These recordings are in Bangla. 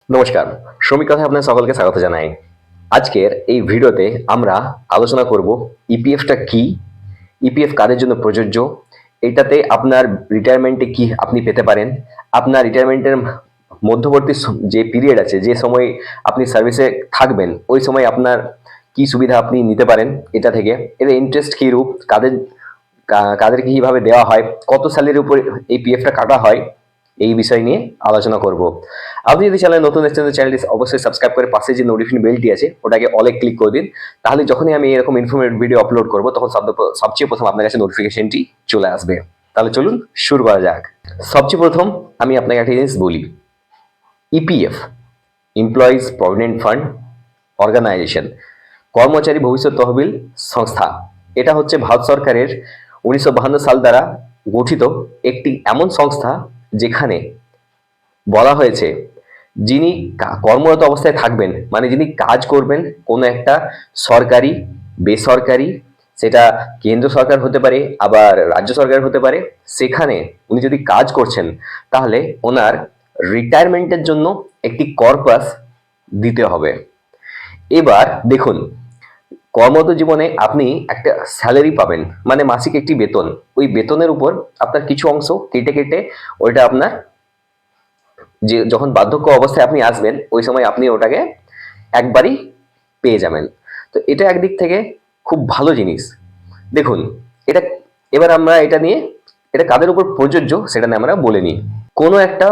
নমস্কার, শ্রমিক কথায় আপনাদের সকলকে স্বাগত জানাই। আজকের এই ভিডিওতে আমরা আলোচনা করব ইপিএফটা কি, ইপিএফ কাদের জন্য প্রযোজ্য, এটাতে আপনার রিটায়ারমেন্টে কি আপনি পেতে পারেন, আপনার রিটায়ারমেন্টের মধ্যবর্তী যে পিরিয়ড আছে, যে সময় আপনি সার্ভিসে থাকবেন, ওই সময় আপনার কি সুবিধা আপনি নিতে পারেন এটা থেকে, এর ইন্টারেস্ট কী রূপ, কাদেরকে কিভাবে দেওয়া হয়, কত স্যালারির উপর এই পিএফটা কাটা হয়, এই বিষয় নিয়ে আলোচনা করব। আপনি যদি চ্যানেলে নতুন এসেছেন, চ্যানেলটি অবশ্যই সাবস্ক্রাইব করে পাশে যে নোটিফিকেশন বেলটি আছে ওটাকে অলে ক্লিক করে দিন। তাহলে যখনই আমি এরকম ইনফরমেটিভ ভিডিও আপলোড করব তখন সবচেয়ে প্রথম আপনার কাছে নোটিফিকেশনটি চলে আসবে। তাহলে চলুন শুরু করা যাক। সবচেয়ে প্রথম আমি আপনাকে একটা জিনিস বলি, EPF, employees provident fund organisation, কর্মচারী ভবিষ্যৎ তহবিল সংস্থা। এটা হচ্ছে ভারত সরকারের 1952 সাল দ্বারা গঠিত একটি এমন সংস্থা যেখানে বলা হয়েছে যিনি কর্মরত অবস্থায় থাকবেন, মানে যিনি কাজ করবেন কোনো একটা সরকারি, বেসরকারি, সেটা কেন্দ্র সরকার হতে পারে আবার রাজ্য সরকার হতে পারে, সেখানে উনি যদি কাজ করছেন তাহলে ওনার রিটায়ারমেন্টের জন্য একটি কর্পাস দিতে হবে। এবার দেখুন, কর্মরত জীবনে আপনি একটা স্যালারি পাবেন, মানে মাসিক একটি বেতন। ওই বেতনের উপর আপনার কিছু অংশ কেটে কেটে ওইটা আপনার যে যখন বার্ধক্য অবস্থায় আপনি আসবেন ওই সময় আপনি ওটাকে একবারই পেয়ে যাবেন। তো এটা একদিক থেকে খুব ভালো জিনিস। দেখুন, এটা এবার আমরা এটা নিয়ে এটা কাদের উপর প্রযোজ্য সেটা নিয়ে আমরা বলে নিই। কোনো একটা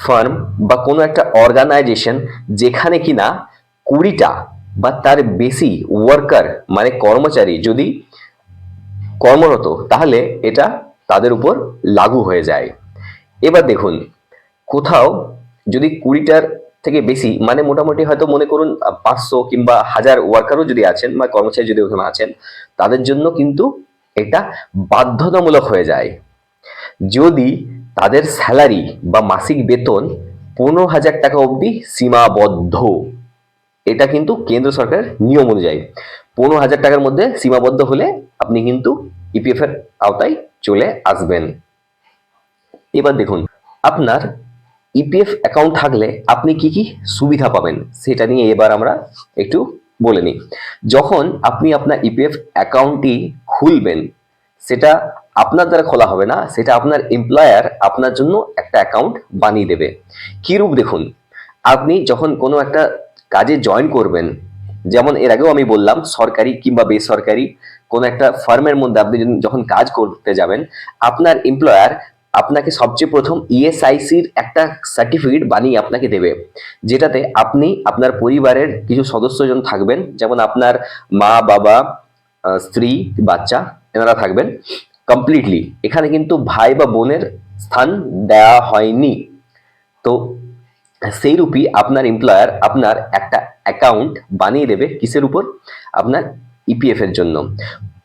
ফার্ম বা কোনো একটা অর্গানাইজেশন যেখানে কিনা 20টা বা তার বেশি ওয়ার্কার মানে কর্মচারী যদি কর্মরত, তাহলে এটা তাদের উপর লাগু হয়ে যায়। এবার দেখুন, কোথাও যদি 20টার থেকে বেশি, মানে মোটামুটি হয়তো মনে করুন 500 কিংবা 1000 ওয়ার্কারও যদি আছেন বা কর্মচারী যদি ওখানে আছেন, তাদের জন্য কিন্তু এটা বাধ্যতামূলক হয়ে যায়। যদি তাদের স্যালারি বা মাসিক বেতন 15,000 টাকা অবধি সীমাবদ্ধ, এটা কিন্তু কেন্দ্র সরকারের নিয়ম অনুযায়ী 15,000 টাকার মধ্যে সীমাবদ্ধ হলে আপনি কিন্তু ইপিএফ এর আওতায় চলে আসবেন। এবার দেখুন, আপনার ইপিএফ অ্যাকাউন্ট থাকলে আপনি কি কি সুবিধা পাবেন সেটা নিয়ে এবার আমরা একটু বলে নিই। যখন আপনি আপনার ইপিএফ অ্যাকাউন্টটি খুলবেন, সেটা আপনার দ্বারা খোলা হবে না, সেটা আপনার এমপ্লয়ার আপনার জন্য একটা অ্যাকাউন্ট বানিয়ে দেবে। কিরূপ দেখুন, আপনি যখন কোনো একটা কাজে জয়েন করবেন, যেমন এর আগেও আমি বললাম সরকারি কিংবা বেসরকারি কোনো একটা ফার্মের মধ্যে আপনি যখন কাজ করতে যাবেন, আপনার এমপ্লয়ার আপনাকে সবচেয়ে প্রথম ইএসআইসির একটা সার্টিফিকেট বানিয়ে আপনাকে দেবে, যেটাতে আপনি আপনার পরিবারের কিছু সদস্যজন থাকবেন, যেমন আপনার মা বাবা, স্ত্রী, বাচ্চা, এনারা থাকবেন কমপ্লিটলি। এখানে কিন্তু ভাই বা বোনের স্থান দেওয়া হয়নি। তো সেই রূপই আপনার এমপ্লয়ার আপনার একটা অ্যাকাউন্ট বানিয়ে দেবে কিসের উপর, আপনার ইপিএফ এর জন্য।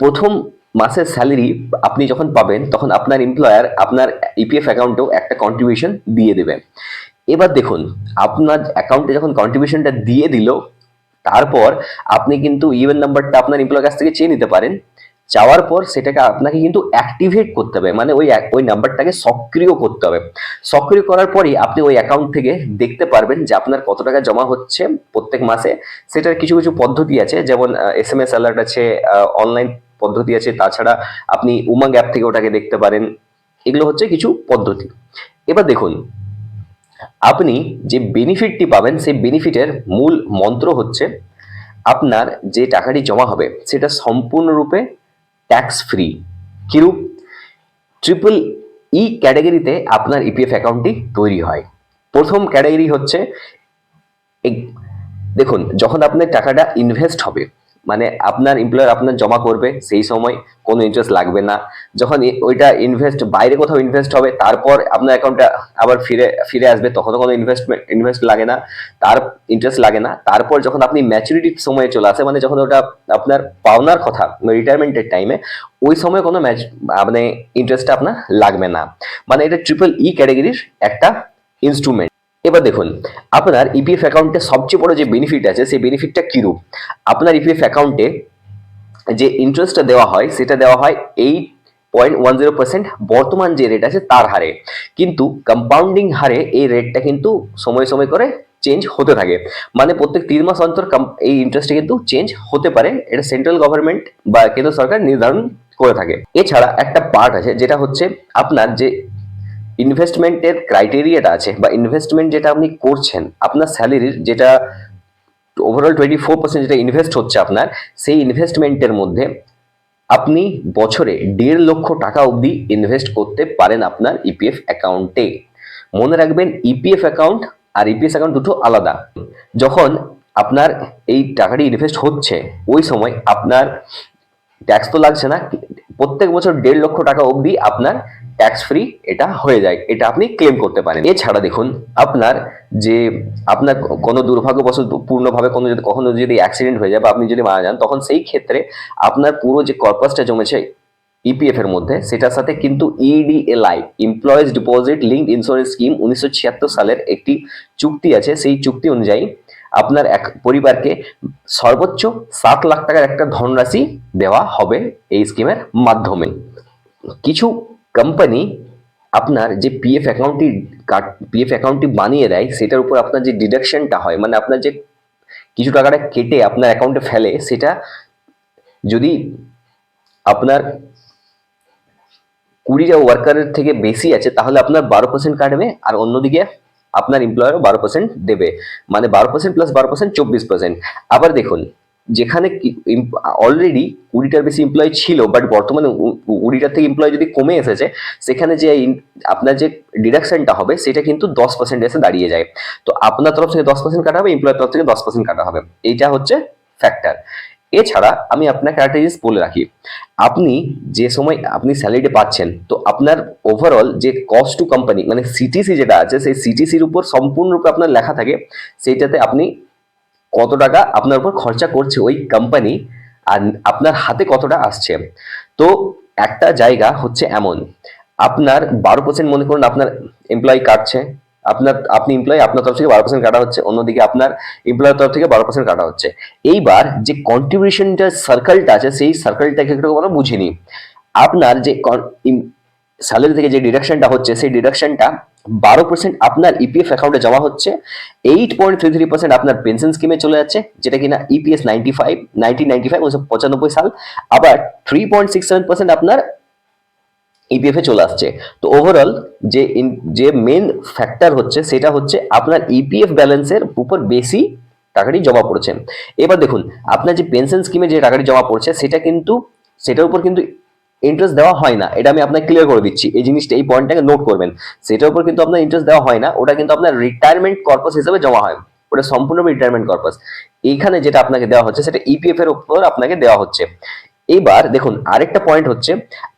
প্রথম মাসের স্যালারি আপনি যখন পাবেন তখন আপনার এমপ্লয়ার আপনার ইপিএফ অ্যাকাউন্টেও একটা কন্ট্রিবিউশন দিয়ে দেবে। এবার দেখুন, আপনার অ্যাকাউন্টে যখন কন্ট্রিবিউশনটা দিয়ে দিল, তারপর আপনি কিন্তু ইউএন নাম্বারটা আপনার এমপ্লয়ের কাছ থেকে চেয়ে নিতে পারেন। চাওয়ার পর সেটাকে আপনাকে কিন্তু অ্যাক্টিভেট করতে হবে, মানে ওই নাম্বারটাকে সক্রিয় করতে হবে। সক্রিয় করার পরই আপনি ওই অ্যাকাউন্ট থেকে দেখতে পারবেন যে আপনার কত টাকা জমা হচ্ছে প্রত্যেক মাসে। সেটার কিছু কিছু পদ্ধতি আছে, যেমন এসএমএস অ্যালার্ট আছে, অনলাইন পদ্ধতি আছে, তাছাড়া আপনি উমাং অ্যাপ থেকে ওটাকে দেখতে পারেন। এগুলো হচ্ছে কিছু পদ্ধতি। এবার দেখুন, আপনি যে বেনিফিটটি পাবেন সেই বেনিফিটের মূল মন্ত্র হচ্ছে আপনার যে টাকাটি জমা হবে সেটা সম্পূর্ণরূপে ট্যাক্স ফ্রি। কিরূপ, ট্রিপল ই ক্যাটাগরিতে আপনার ইপিএফ অ্যাকাউন্টটি তৈরি হয়। প্রথম ক্যাটাগরি হচ্ছে, দেখুন, যখন আপনার টাকাটা ইনভেস্ট হবে, মানে আপনার এমপ্লয়ার আপনার জমা করবে সেই সময় কোনো ইন্টারেস্ট লাগবে না। যখন ওইটা ইনভেস্ট বাইরে কোথাও ইনভেস্ট হবে তারপর আপনার অ্যাকাউন্টে আবার ফিরে ফিরে আসবে, তখনও কোনো ইনভেস্ট লাগে না, তার ইন্টারেস্ট লাগে না। তারপর যখন আপনি ম্যাচুরিটির সময়ে চলে আসে, মানে যখন ওটা আপনার পাওনার কথা রিটায়ারমেন্টের টাইমে, ওই সময় কোনো মানে ইন্টারেস্টটা আপনার লাগবে না। মানে এটা ট্রিপল ই ক্যাটাগরির একটা ইনস্ট্রুমেন্ট। এবার দেখুন, আপনার ইপিএফ অ্যাকাউন্টে সবচেয়ে বড় যে বেনিফিট আছে সেই বেনিফিটটা কিরূপ। আপনার ইপিএফ অ্যাকাউন্টে যে ইন্টারেস্টটা দেওয়া হয় সেটা দেওয়া হয় 8.10% বর্তমান যে রেট আছে তার হারে, কিন্তু কম্পাউন্ডিং হারে এই রেটটা কিন্তু সময় সময় করে চেঞ্জ হতে থাকে, মানে প্রত্যেক 3 মাস অন্তর এই ইন্টারেস্টটা কিন্তু চেঞ্জ হতে পারে। এটা সেন্ট্রাল গভর্নমেন্ট বা কেন্দ্র সরকার নির্ধারণ করে থাকে। এছাড়া একটা পার্ট আছে যেটা হচ্ছে আপনার যে ইনভেস্টমেন্টের ক্রাইটেরিয়াটা আছে বা ইনভেস্টমেন্ট যেটা আপনি করছেন, আপনার স্যালারির যেটা ওভারঅল 24% যেটা ইনভেস্ট হচ্ছে আপনার, সেই ইনভেস্টমেন্টের মধ্যে আপনি বছরে 1.5 লক্ষ টাকা অবধি ইনভেস্ট করতে পারেন আপনার ইপিএফ অ্যাকাউন্টে। মনে রাখবেন, ইপিএফ অ্যাকাউন্ট আর ইপিএস অ্যাকাউন্ট দুটো আলাদা। যখন আপনার এই টাকাটি ইনভেস্ট হচ্ছে ওই সময় আপনার ট্যাক্স তো লাগছে না, প্রত্যেক বছর 1.5 লক্ষ টাকা অবধি আপনার ট্যাক্স ফ্রি এটা হয়ে যায়, এটা আপনি ক্লেম করতে পারেন। এছাড়া দেখুন, আপনার যে আপনার কোনো দুর্ভাগ্যবশত পূর্ণভাবে কখনো যদি অ্যাক্সিডেন্ট হয়ে যায় বা আপনি যদি মারা যান, তখন সেই ক্ষেত্রে আপনার পুরো যে কর্পাসটা জমেছে ইপিএফ এর মধ্যে, সেটার সাথে কিন্তু EDLI, employees deposit linked insurance scheme 1976 সালের একটি চুক্তি আছে। সেই চুক্তি অনুযায়ী আপনার এক পরিবারকে সর্বোচ্চ 7 লাখ টাকার একটা ধনরাশি দেওয়া হবে এই স্কিমের মাধ্যমে। কিছু কোম্পানি আপনার যে পিএফ অ্যাকাউন্টটি বানিয়ে দেয়, সেটার উপর আপনার যে ডিডাকশনটা হয়, মানে আপনার যে কিছু টাকাটা কেটে আপনার অ্যাকাউন্টে ফেলে, সেটা যদি আপনার 20টা ওয়ার্কারের থেকে বেশি আছে তাহলে আপনার 12% কাটবে, আর অন্যদিকে আপনার এমপ্লয়ারও 12% দেবে, মানে 12% প্লাস 12% 24%। আবার দেখুন, যেখানে অলরেডি 20টার বেশি এমপ্লয় ছিল, বাট বর্তমানে 20টার থেকে এমপ্লয় যদি কমে এসেছে, সেখানে যে আপনার যে ডিডাকশনটা হবে সেটা কিন্তু 10% এসে দাঁড়িয়ে যায়। তো আপনার তরফ থেকে 10% কাটা হবে, এমপ্লয়ের তরফ থেকে 10% কাটা হবে, এইটা হচ্ছে ফ্যাক্টর। এছাড়া আমি আপনাকে একটা জিনিস বলে রাখি, আপনি যে সময় আপনি স্যালারিটা পাচ্ছেন, তো আপনার ওভারঅল যে কস্ট টু কোম্পানি মানে সিটিসি যেটা আছে, সেই সিটিসির উপর সম্পূর্ণরূপে আপনার লেখা থাকে, সেইটাতে আপনি কত টাকা আপনার উপর খরচা করছে ওই কোম্পানি, আর আপনার হাতে কতটা আসছে। তো একটা জায়গা হচ্ছে এমন, আপনার 12% মনে করুন আপনার এমপ্লয়ি কাটছে, আপনি এমপ্লয়ি, আপনার তরফ থেকে 12% কাটা হচ্ছে, অন্যদিকে আপনার এমপ্লয়ের তরফ থেকে 12% কাটা হচ্ছে। এইবার যে কন্ট্রিবিউশনটা সার্কেলটা আছে, সেই সার্কেলটাকে একটু আমরা বুঝে নিই। আপনার যে স্যালারি থেকে যে ডিডাকশনটা হচ্ছে, সেই ডিডাকশনটা 12% আপনার ইপিএফ অ্যাকাউন্টে জমা হচ্ছে, 8.33% আপনার পেনশন স্কিমে চলে যাচ্ছে, যেটা কিনা ইপিএস 1995 সাল, আবার 3.67% আপনার ইপিএফ এ চলে আসছে। তো ওভারঅল যে মেন ফ্যাক্টর হচ্ছে সেটা হচ্ছে আপনার ইপিএফ ব্যালেন্সের উপর বেশি টাকাটি জমা পড়ছে। এবার দেখুন, আপনার যে পেনশন স্কিমে যে টাকাটি জমা পড়ছে সেটার উপর কিন্তু ইন্টারেস্ট দেওয়া হয় না, এটা আমি আপনাকে ক্লিয়ার করে দিচ্ছি, এই জিনিসটা এই পয়েন্টটাকে নোট করবেন। সেটার উপর কিন্তু আপনার ইন্টারেস্ট দেওয়া হয় না, ওটা কিন্তু আপনার রিটায়ারমেন্ট কর্পাস হিসেবে জমা হয়, ওটা সম্পূর্ণ রিটায়ারমেন্ট কর্পাস। এইখানে যেটা আপনাকে দেওয়া হচ্ছে সেটা ইপিএফ এর উপর আপনাকে দেওয়া হচ্ছে। এবার দেখুন, আরেকটা পয়েন্ট হচ্ছে,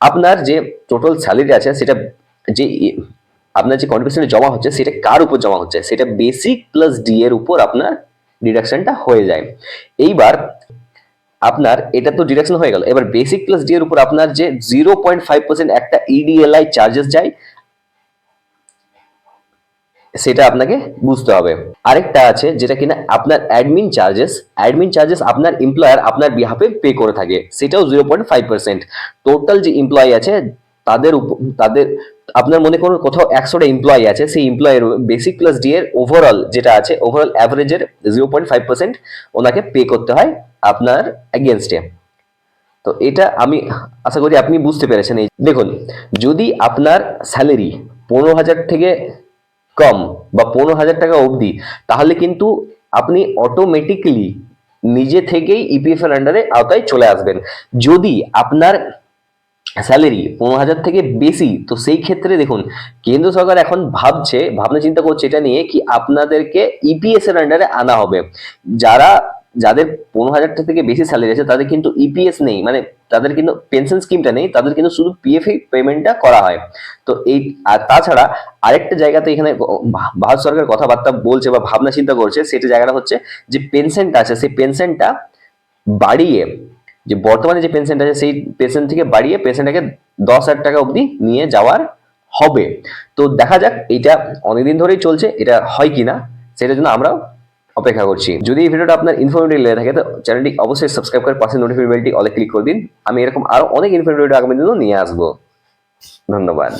আপনার যে টোটাল স্যালারি আছে, সেটা যে আপনার যে কন্ট্রিবিউশনে জমা হচ্ছে, সেটা কার উপর জমা হচ্ছে, সেটা বেসিক প্লাস ডি এর উপর আপনার ডিডাকশনটা হয়ে যায়। এইবার আপনার এটা তো ডিডাকশন হয়ে গেল, এবার বেসিক প্লাস ডি এর উপর আপনার যে 0.5% একটা ইডিএলআই চার্জেস যায়, সেটা আপনাকে বুঝতে হবে। আরেকটা আছে যেটা কিনা আপনার অ্যাডমিন চার্জেস আপনার এমপ্লয়ার আপনার বিহাফে পে করে থাকে, সেটাও 0.5%। টোটাল যে এমপ্লয়ি আছে তাদের আপনার মনে করুন কোথাও 100টা এমপ্লয়ি আছে, সেই এমপ্লয়ের বেসিক প্লাস ডি এর ওভারঅল যেটা আছে, ওভারঅল অ্যাভারেজের 0.5% ওনাকে পে করতে হয় আপনার এগেনস্টে। তো এটা আমি আশা করি আপনি বুঝতে পেরেছেন। এই দেখুন, যদি আপনার স্যালারি 15,000 থেকে কম বা 15,000 টাকা অবধি, তাহলে কিন্তু আপনি অটোমেটিক্যালি নিজে থেকেই ইপিএফ এর আন্ডারে আওতায় চলে আসবেন। যদি আপনার স্যালারি 15,000 থেকে বেশি, তো সেই ক্ষেত্রে দেখুন, কেন্দ্র সরকার এখন ভাবনা চিন্তা করছে এটা নিয়ে কি আপনাদেরকে ইপিএস এর আন্ডারে আনা হবে। যাদের 15,000 থেকে বেশি স্যালারি আছে তাদের কিন্তু ইপিএস নেই, মানে তাদের কিন্তু পেনশন স্কিমটা নেই, তাদের কিন্তু শুধু পিএফ পেমেন্টটা করা হয়। তো এই আর তাছাড়া আরেকটা জায়গাতে এখানে ভারত সরকার কথাবার্তা বলছে বা ভাবনা চিন্তা করছে, সেটা জায়গাটা হচ্ছে যে পেনশনটা আছে, সেই পেনশনটা বাড়িয়ে, যে বর্তমানে যে পেনশনটা আছে সেই পেনশন থেকে বাড়িয়ে পেনশনটাকে 10,000 টাকা অবধি নিয়ে যাওয়ার হবে। তো দেখা যাক, এটা অনেকদিন ধরেই চলছে, এটা হয় কিনা সেটার জন্য আমরা অপেক্ষা করছি। যদি এই ভিডিওটা আপনার ইনফরমেটিভ লেগে থাকে তো চ্যানেলটি অবশ্যই সাবস্ক্রাইব করে পাশে নোটিফিকেশন বেলটি অলে ক্লিক করে দিন। আমি এরকম আরো অনেক ইনফরমেটিভ ভিডিও আগামী দিনেও নিয়ে আসবো। ধন্যবাদ।